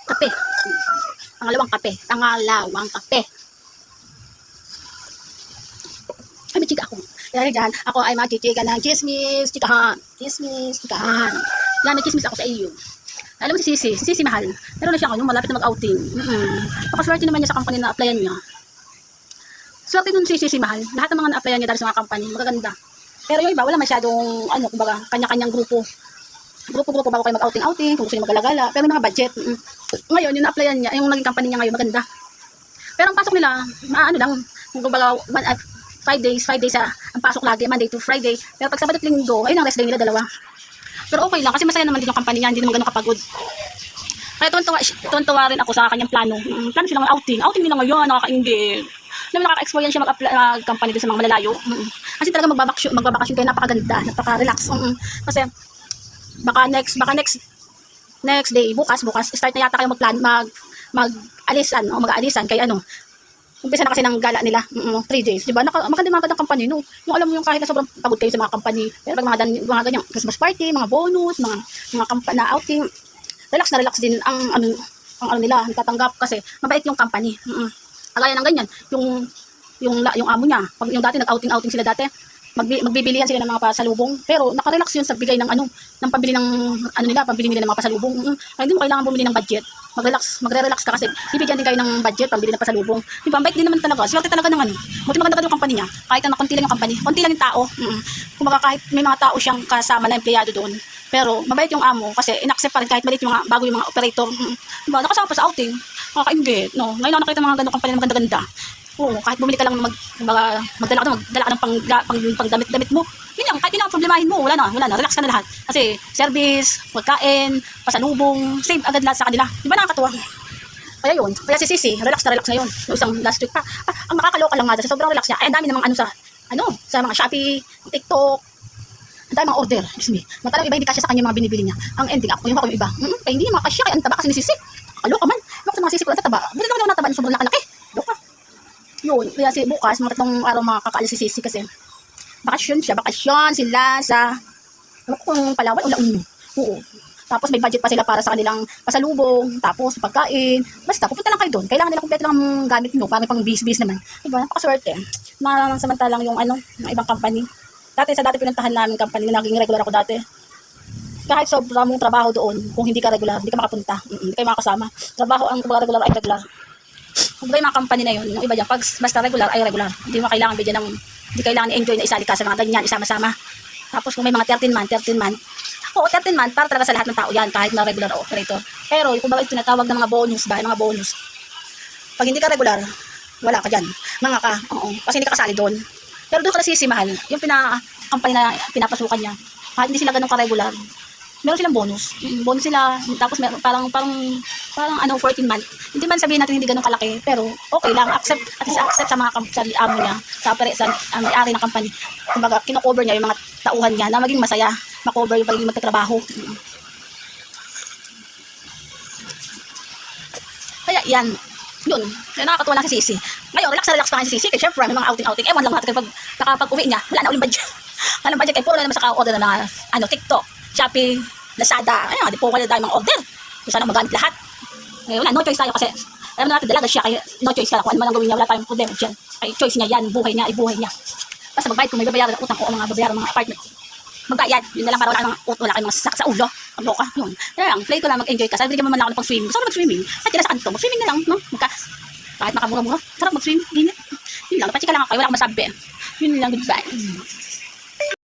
Kape. Pangalawang kape. Pangalawang kape. Ay, may chika ako. Dahil dyan, ako ay magchichika ng chismis, chikahan. Chismis, chikahan. Yan, may chismis ako sa iyo. Alam mo si Sisi mahal. Pero na siya ngayon, malapit na mag-outing. Pakaswerte naman niya sa company na applyan niya. Swerte nun si Sisi mahal. Lahat ng mga na-applyan niya dahil sa mga company, magaganda. Pero yung iba, wala masyadong, kumbaga, kanya-kanyang grupo. Grupo-grupo bago kayo mag-outing, kung gusto niyo mag-alagala. Pero may mga budget. Ngayon, yung na-applyan niya, yung naging company niya ngayon, maganda. Pero ang pasok nila, lang, kumbaga, 5 days ang pasok lagi, Monday to Friday. Pero pag Sabado at Linggo, ayun ang rest day nila, dalawa. Pero okay lang, kasi masaya naman din yung company niya, hindi naman ganun kapagod. Kaya tuwan-tuwa rin ako sa kanyang plano. Plano silang outing nila ngayon, nakaka-inggit. Alam mo, nakaka-experience siya mag-company din sa mga malalayo. Kasi talaga magbabakasyon kayo, napakaganda, napaka-relax. Kasi baka next day, bukas, start na yata kayo mag-alisan, kaya umpisa na kasi ng gala nila, 3 days, di ba? Magandang company, no? Yung alam mo yung kahit na sobrang pagod kayo sa mga company, pero pag mga ganyang Christmas party, mga bonus, mga na outing, relax din ang nila, tatanggap kasi mabait yung company. Kagaya ng ganyan, yung amo niya, pag yung dati nag-outing sila dati, magbibilihan sila ng mga pasalubong, pero nakarelax yun sa bigay ng pambili nila ng mga pasalubong. Kaya hindi mo kailangan bumili ng budget. Magre-relax ka kasi bibigyan din kayo ng budget pambili ng pasalubong. Di ba? Bait din naman talaga. Swerte talaga ng buti maganda ka yung company niya. Kahit na konti lang yung company, konti lang yung tao. Kumbaga kahit may mga tao siyang kasama na empleyado doon, pero mabait yung amo kasi in-accept pa rin kahit maliit yung bago yung mga operator. Diba? Nakasama pa sa outing. Nakaka-inggit. No? Ngayon ako nakita mga ganong company na maganda-ganda. Oo, kahit bumili ka lang magdala ka ng pang-damit mo. Yun lang, kahit yun lang problemahin mo, wala na, relax ka na lahat. Kasi service, pagkain, pasalubong, save agad lahat sa kanila. Di ba nakakatuwa? Kaya yun, kaya si Sisi, relax na ngayon. Yung isang last week pa. Ang nakakaloka lang nga, sobrang relax niya. Ay, ang dami namang sa mga Shopee, TikTok, ang dami mga order. Excuse me. Matalang iba hindi kasya sa kanya mga binibili niya. Ang ending, ako yung iba. Kaya hindi mga kasya, kaya ang taba kasi ni Sisi. Kaloka man. Bakit sa mga Sisi ko lang tataba? Buti naman nataba ng sobrang laki. Loka. Yun, kaya bukas, mga 3 araw makakaalis si Sisi kasi bakasyon sila sa kung Palawan o La Union. Oo. Tapos may budget pa sila para sa kanilang pasalubong, tapos pagkain. Basta, pupunta lang kayo doon. Kailangan nila kumpleto lang ang gamit nyo, para pang bis naman. Diba? Napakaswerte. Samantalang yung ng ibang company. Dati pinuntahan namin company na naging regular ako dati. Kahit sobrang mong trabaho doon, kung hindi ka regular, hindi ka makapunta. Hindi kayo makakasama. Trabaho ang regular ay regular. Kung yung mga company na yun, yung iba dyan, pag basta regular ay regular. Hindi mo kailangan bigyan hindi kailangan i-enjoy na isali ka sa mga ganyan, isama-sama. Tapos kung may mga 13 month. Oo, 13 month, para talaga sa lahat ng tao yan, kahit na regular operator. Pero kung bakit tinatawag ng mga bonus mga bonus. Pag hindi ka regular, wala ka dyan. Mga ka, kasi hindi ka kasali doon. Pero doon ka na Sisi mahal, yung company na pinapasukan niya, kahit hindi sila ganun ka-regular, meron silang bonus. Bonus sila, tapos meron parang 14 month. Hindi man sabihin natin hindi ganun kalaki, pero okay lang, accept sa mga amo niya, sa may-ari ng company. Kumbaga, kino-cover niya yung mga tauhan niya na maging masaya, ma-cover yung pagiging magtatrabaho. Kaya yan, yun, nakakatuwa lang si Sisi. Ngayon, relax pa nga si Sisi, kasi syempre may mga outing. Ewan lang natin kapag uwi niya, wala na uling budget. Walang budget, kaya puro na naman sa ka-order na TikTok, Shopee, Lazada, ayun, di po wala tayong mga order. Kung sana magamit lahat. Eh, wala, no choice tayo kasi alam natin dalaga siya, kaya no choice ka lang kung ano man ang gawin niya, wala tayong problema dyan. Kaya choice niya yan, buhay niya. Basta magbayad kung may babayaran ng utang ko o mga babayaran ng mga apartment. Magbayad, yun na lang para wala kayong mga sakit sa ulo. Ang loka, yun. Kaya lang, play ko lang, mag-enjoy ka. Sabi, bigyan mo man lang ako ng pag-swimming. Gusto ko mag-swimming. Kahit tira sa kanto, mag-swimming na lang, no? Kahit makamura-mura, sarap mag-swimming. Yun lang, napachika lang ako, wala akong masabi. Yun lang, goodbye.